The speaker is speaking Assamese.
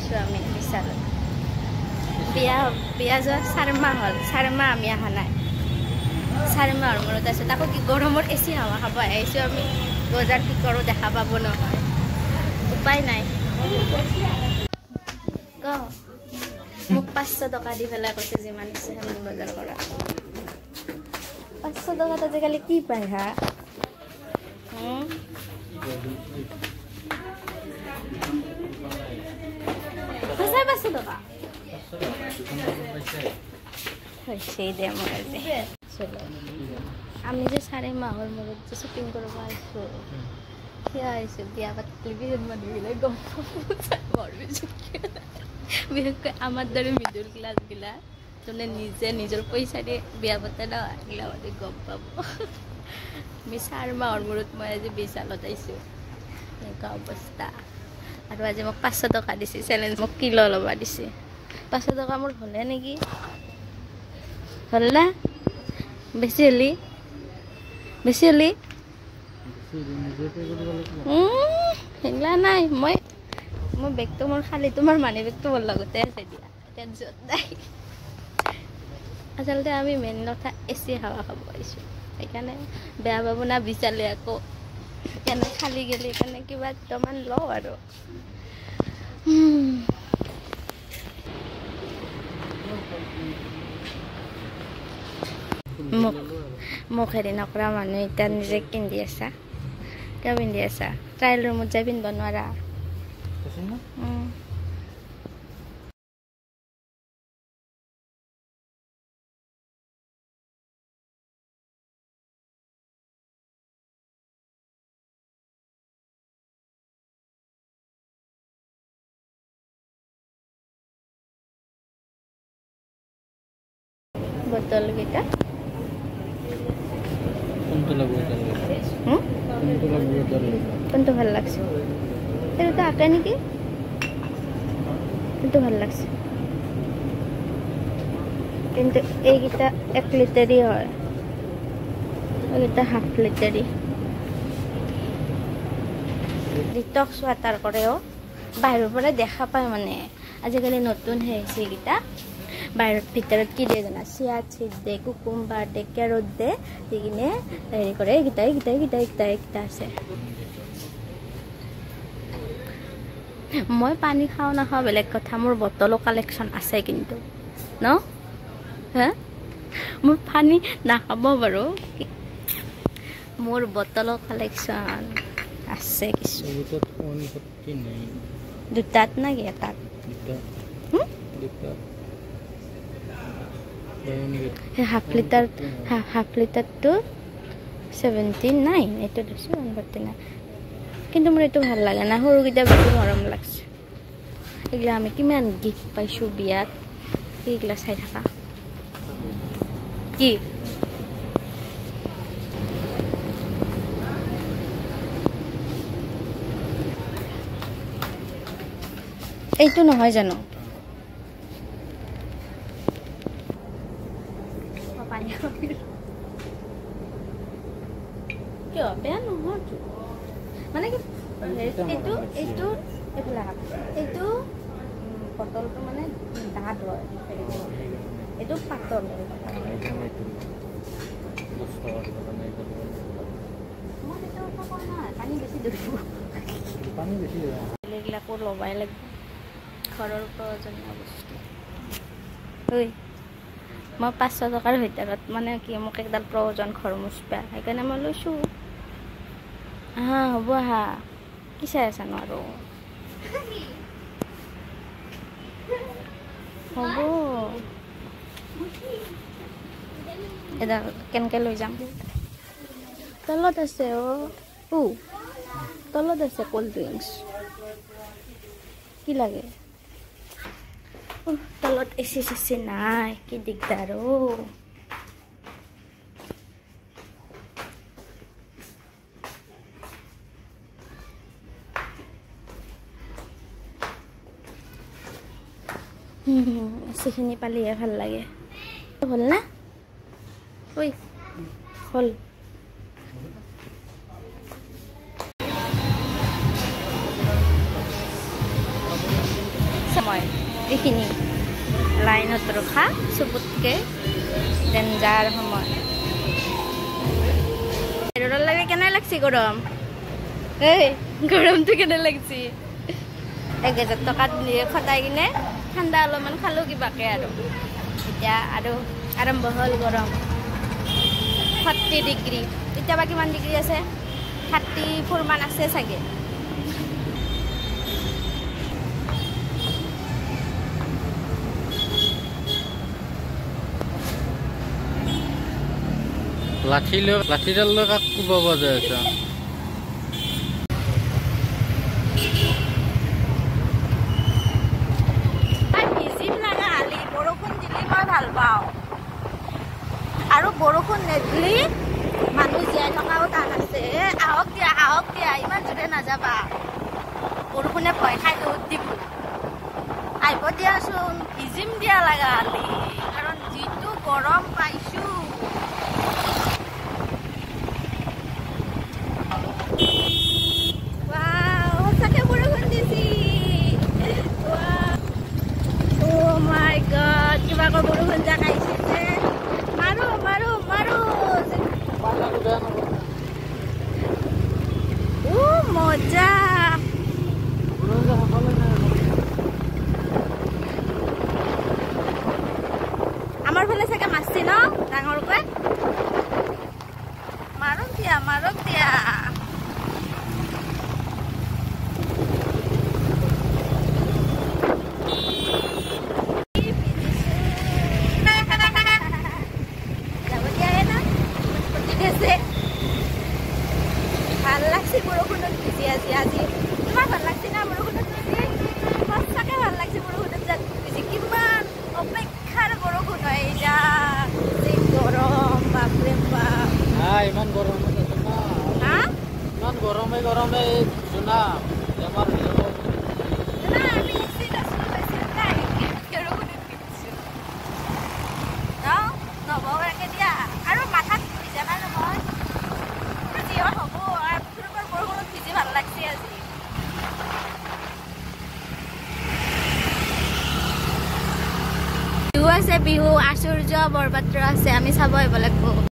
আইছো আমি বিশালত বিয়া যোৱা 4 মাহ হ'ল 4 মাহ আমি অহা নাই 4 মাহৰ মূৰত আছো তাকো কি গৰমৰ এচি হাৱা খাব আহিছো আমি বজাৰ কি কৰোঁ দেখা পাব নহয় উপায় নাই ক মোক 500 টকা দি পেলাই কৈছে যিমান ইচ্ছে সিমান বজাৰ কৰা 500 টকাত আজিকালি কি পায় হা সঁচাই 500 টকা হৈছে দে মোৰ আজি আমি যে 4 মাহৰ মূৰত যে শ্বপিং কৰিব আহিছোঁ সেয়া আহিছোঁ বিয়া পাতিলে বিহুত মানুহবিলাক গম পাব বিশেষকৈ আমাৰ দৰে মিডল ক্লাছবিলাক যোনে নিজে নিজৰ পইচা দি বিয়া পাতে ন এইগিলা মানুহে গম পাব আমি 4 মাহৰ মূৰত মই আজি বিশালত আহিছোঁ এনেকুৱা অৱস্থা আৰু আজি মোক 500 টকা দিছে চেলেঞ্জ মোক কিলো ল'ব দিছে 500 টকা মোৰ হ'লে নেকি হ'ল না বেছি হ'লি সেইগিলা নাই মই বেগটো মোৰ খালি তোমাৰ মানি বেগটো মোৰ লগতে আছে দিয়া টেনশ্যন নাই আচলতে আমি মেইন কথা এচি হাৱা খাব আহিছোঁ সেইকাৰণে বেয়া পাব না বিচালে আকৌ কেনে খালি গেলি সেইকাৰণে কিবা দুটামান লওঁ আৰু মোক হেৰি নকৰা মানুহ এতিয়া নিজে পিন্ধি আছা কিয় পিন্ধি আছা ট্ৰায়েল ৰুমত যাই পিন্ধিব নোৱাৰা বটলকেইটা কোনটো ভাল লাগছে এইটো আঁকে নেকি কিন্তু ভাল লাগছে কিন্তু এইকেইটা 1 লিটাৰই হয় এইকেইটা হাফ লিটাৰই ডিটক্স ৱাটাৰ কৰেও বাহিৰৰ পৰা দেখা পায় মানে আজিকালি নতুন হৈছে এইকেইটা বাহিৰত ভিতৰত কি দিয়ে জানা চিয়া চিড দে কুকুম্বাৰ দে কেৰট দে দি কিনে হেৰি কৰে এইকেইটা আছে মই পানী খাওঁ নাখাওঁ বেলেগ কথা মোৰ বটলো কালেকশ্যন আছে কিন্তু ন হা মোৰ পানী নাখাব বাৰু মোৰ বটলো কালেকশ্যন আছে কিছু দুটাত না কি এটাত হাফ লিটাৰটো 79 এইটো দিছোঁ 149 কিন্তু মোৰ এইটো ভাল লাগে না সৰুকেইটা বেছি মৰম লাগছে এইগিলা আমি কিমান গিফ্ট পাইছোঁ বিয়াত এইগিলা চাই থাকা কি এইটো নহয় জানো কিয় বেয়া নহয় মানে কি এইটো এইটো বটলটো মানে ডাঠ হয় এইটো পাতল পানী বেছি এইবিলাকো ল'বাই লাগিব ঘৰৰ প্ৰয়োজনীয় বস্তু ঐ মই 500 টকাৰ ভিতৰত মানে কি মোক একডাল প্ৰয়োজন ঘৰ মুচবা সেইকাৰণে মই লৈছোঁ হ'ব আহা কি চাই আছা ন আৰু হ'ব এডাল কেনেকৈ লৈ যাম তলত আছে তলত আছে কোল্ড ড্ৰিংকছ কি লাগে তলত এচি চেচি নাই কি দিগদাৰ এচিখিনি পালিহে ভাল লাগে হ'ল না ঐ হ'ল সময় এইখিনি লাইনত ৰখা চবতকে ডেঞ্জাৰ সময় ৰ'দৰ লাগে কেনে লাগছি গৰম এই গৰমটো কেনে লাগছি 1000 টকা খটাই কিনে ঠাণ্ডা অলপমান খালো কিবাকে আৰু এতিয়া আৰু আৰম্ভ হ'ল গৰম 30 ডিগ্ৰী এতিয়া বা কিমান ডিগ্ৰী আছে 34 মান আছে চাগে লাঠিডাল লৈ কাক কোবাব যায় আছা ভাল পাওঁ আৰু বৰষুণ নেদিলি মানুহ জীয়াই থকাও টান আছে আহক দিয়া ইমান জোৰে নাযাবা বৰষুণে ভয় খাই দৌৰ দিব আহিব দিয়াচোন ভিজিম দিয়া লাগা হালি কাৰণ যিটো গৰম পাইছো সঁচাকে বৰষুণ দিছি Oh my god, কিবা কো বৰষুণ জাক আহিছে যে মাৰো মজা আমাৰ ফালে চাগে মাছছি ন ডাঙৰকৈ মাৰক দিয়া ভাল লাগছে বৰষুণত ভিজি আজি তোমাৰ ভাল লাগছে না বৰষুণত ভিজি সঁচাকে ভাল লাগছে বৰষুণত ভিজি কিমান অপেক্ষাৰ বৰষুণ হয় যা যে গৰম বাপৰে বাপ ইমান গৰম ইমান গৰমে জোনা বেমাৰ নবকে দিয়া আৰু মাথাত ভিজা নাই নহয় হ'ব বৰষুণত ভিজি ভাল লাগছে আজি বিহু আছে বিহু আচুৰ্য বৰপাত্ৰ আছে আমি চাব আহিব লাগিব